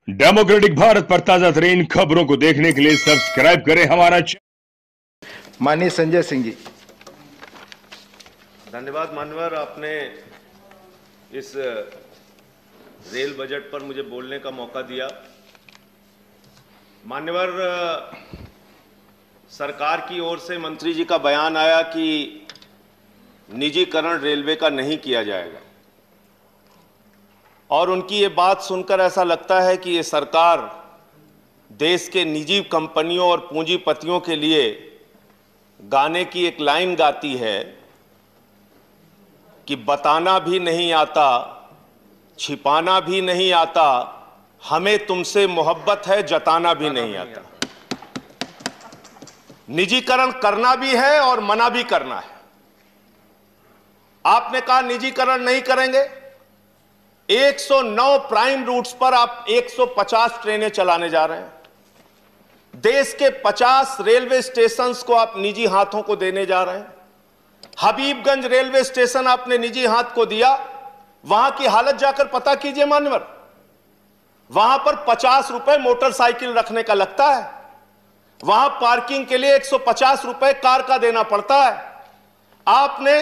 Democratic Bharat पर ताजा तरीन खबरों को देखने के लिए सब्सक्राइब करें हमारा चैनल। माननीय संजय सिंह जी। धन्यवाद मान्यवर, आपने इस रेल बजट पर मुझे बोलने का मौका दिया। मान्यवर, सरकार की ओर से मंत्री जी का बयान आया कि निजीकरण रेलवे का नहीं किया जाएगा, और उनकी ये बात सुनकर ऐसा लगता है कि ये सरकार देश के निजी कंपनियों और पूंजीपतियों के लिए गाने की एक लाइन गाती है कि बताना भी नहीं आता, छिपाना भी नहीं आता, हमें तुमसे मोहब्बत है, जताना भी नहीं आता। निजीकरण करना भी है और मना भी करना है। आपने कहा निजीकरण नहीं करेंगे। 109 प्राइम रूट्स पर आप 150 ट्रेनें चलाने जा रहे हैं। देश के 50 रेलवे स्टेशंस को आप निजी हाथों को देने जा रहे हैं। हबीबगंज रेलवे स्टेशन आपने निजी हाथ को दिया। वहां की हालत जाकर पता कीजिए मान्यवर, वहां पर 50 रुपए मोटरसाइकिल रखने का लगता है। वहां पार्किंग के लिए 150 रुपए कार का देना पड़ता है। आपने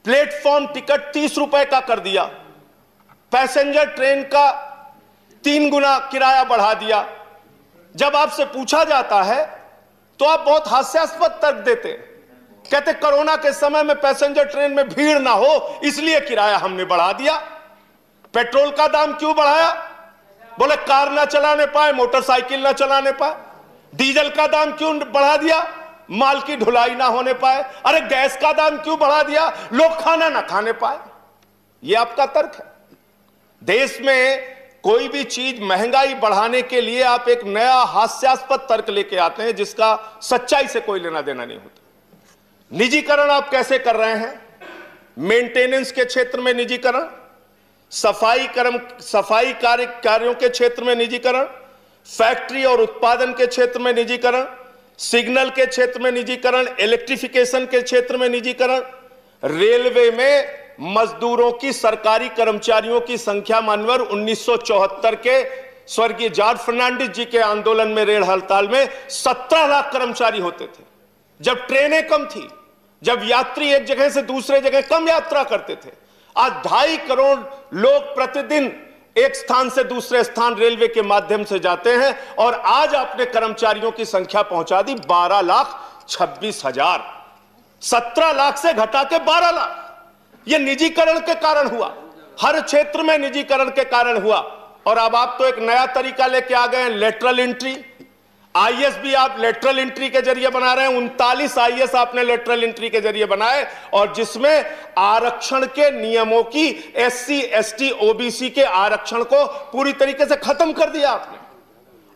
प्लेटफॉर्म टिकट 30 रुपए का कर दिया। पैसेंजर ट्रेन का 3 गुना किराया बढ़ा दिया। जब आपसे पूछा जाता है तो आप बहुत हास्यास्पद तर्क देते हैं। कहते कोरोना के समय में पैसेंजर ट्रेन में भीड़ ना हो इसलिए किराया हमने बढ़ा दिया। पेट्रोल का दाम क्यों बढ़ाया? बोले कार ना चलाने पाए, मोटरसाइकिल ना चलाने पाए। डीजल का दाम क्यों बढ़ा दिया? माल की ढुलाई ना होने पाए। अरे गैस का दाम क्यों बढ़ा दिया? लोग खाना ना खाने पाए। यह आपका तर्क है। देश में कोई भी चीज महंगाई बढ़ाने के लिए आप एक नया हास्यास्पद तर्क लेके आते हैं जिसका सच्चाई से कोई लेना देना नहीं होता। निजीकरण आप कैसे कर रहे हैं? मेंटेनेंस के क्षेत्र में निजीकरण, सफाई कार्यों के क्षेत्र में निजीकरण, फैक्ट्री और उत्पादन के क्षेत्र में निजीकरण, सिग्नल के क्षेत्र में निजीकरण, इलेक्ट्रिफिकेशन के क्षेत्र में निजीकरण। रेलवे में मजदूरों की, सरकारी कर्मचारियों की संख्या मानवर 1974 के स्वर्गीय जॉर्ज फर्नांडिस जी के आंदोलन में, रेल हड़ताल में 17 लाख कर्मचारी होते थे। जब ट्रेनें कम थी, जब यात्री एक जगह से दूसरे जगह कम यात्रा करते थे। आज 2.5 करोड़ लोग प्रतिदिन एक स्थान से दूसरे स्थान रेलवे के माध्यम से जाते हैं, और आज आपने कर्मचारियों की संख्या पहुंचा दी 12,26,000। 17 लाख से घटा के 12 लाख। यह निजीकरण के कारण हुआ, हर क्षेत्र में निजीकरण के कारण हुआ। और अब आप तो एक नया तरीका लेके आ गए हैं, लेटरल एंट्री। आईएएस भी आप लेटरल एंट्री के जरिए बना रहे हैं। 39 आईएएस आपने लेटरल एंट्री के जरिए बनाए, और जिसमें आरक्षण के नियमों की, एससी एसटी ओबीसी के आरक्षण को पूरी तरीके से खत्म कर दिया आपने।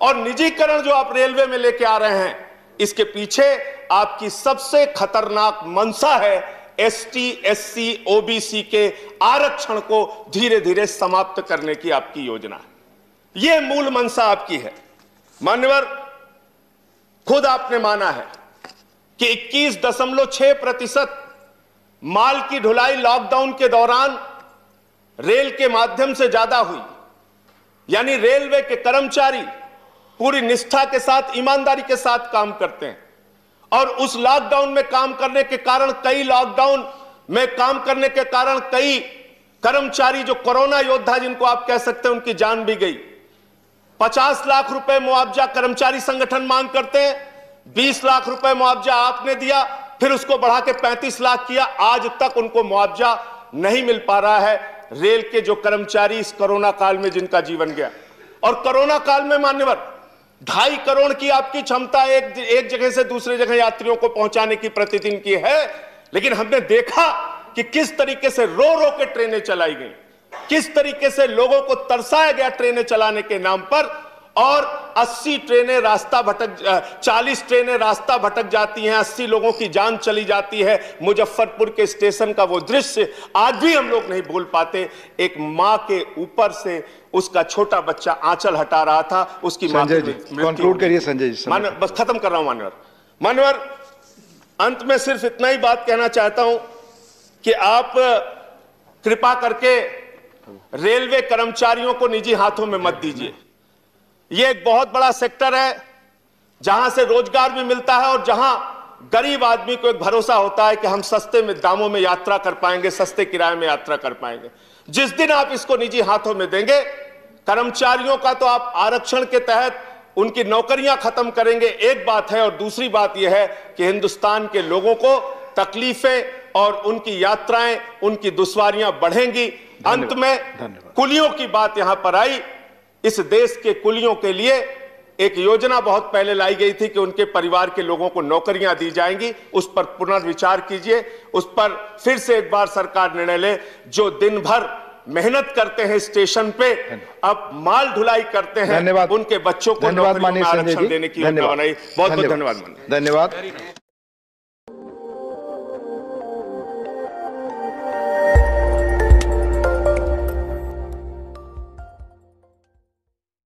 और निजीकरण जो आप रेलवे में लेके आ रहे हैं, इसके पीछे आपकी सबसे खतरनाक मंशा है एसटी एससी ओबीसी के आरक्षण को धीरे धीरे समाप्त करने की आपकी योजना है। यह मूल मंशा आपकी है। मान्यवर, खुद आपने माना है कि 21.6% माल की ढुलाई लॉकडाउन के दौरान रेल के माध्यम से ज्यादा हुई। यानी रेलवे के कर्मचारी पूरी निष्ठा के साथ, ईमानदारी के साथ काम करते हैं, और उस लॉकडाउन में काम करने के कारण, कई कर्मचारी जो कोरोना योद्धा जिनको आप कह सकते हैं, उनकी जान भी गई। 50 लाख रुपए मुआवजा कर्मचारी संगठन मांग करते हैं। 20 लाख रुपए मुआवजा आपने दिया, फिर उसको बढ़ा के 35 लाख किया। आज तक उनको मुआवजा नहीं मिल पा रहा है। रेल के जो कर्मचारी इस कोरोना काल में जिनका जीवन गया, और कोरोना काल में मान्यवर 2.5 करोड़ की आपकी क्षमता एक जगह से दूसरे जगह यात्रियों को पहुंचाने की प्रतिदिन की है। लेकिन हमने देखा कि किस तरीके से रो रो के ट्रेनें चलाई गई, किस तरीके से लोगों को तरसाया गया ट्रेनें चलाने के नाम पर। और 40 ट्रेनें रास्ता भटक जाती हैं, 80 लोगों की जान चली जाती है। मुजफ्फरपुर के स्टेशन का वो दृश्य आज भी हम लोग नहीं भूल पाते। एक मां के ऊपर से उसका छोटा बच्चा आंचल हटा रहा था, उसकी मां की कंक्लूड करिए संजय जी। बस खत्म कर रहा हूं मान्यवर। अंत में सिर्फ इतना ही बात कहना चाहता हूं कि आप कृपा करके रेलवे कर्मचारियों को निजी हाथों में मत दीजिए। यह एक बहुत बड़ा सेक्टर है जहां से रोजगार भी मिलता है और जहां गरीब आदमी को एक भरोसा होता है कि हम सस्ते में दामों में यात्रा कर पाएंगे, सस्ते किराए में यात्रा कर पाएंगे। जिस दिन आप इसको निजी हाथों में देंगे, कर्मचारियों का तो आप आरक्षण के तहत उनकी नौकरियां खत्म करेंगे, एक बात है, और दूसरी बात यह है कि हिंदुस्तान के लोगों को तकलीफें और उनकी यात्राएं, उनकी दुश्वारियां बढ़ेंगी। अंत में कुलियों की बात यहां पर आई। इस देश के कुलियों के लिए एक योजना बहुत पहले लाई गई थी कि उनके परिवार के लोगों को नौकरियां दी जाएंगी। उस पर पुनर्विचार कीजिए, उस पर फिर से एक बार सरकार निर्णय ले। जो दिन भर मेहनत करते हैं स्टेशन पे, अब माल ढुलाई करते हैं, उनके बच्चों को नौकरियों में आरक्षण देने की योजना बनाई। बहुत बहुत धन्यवाद। धन्यवाद।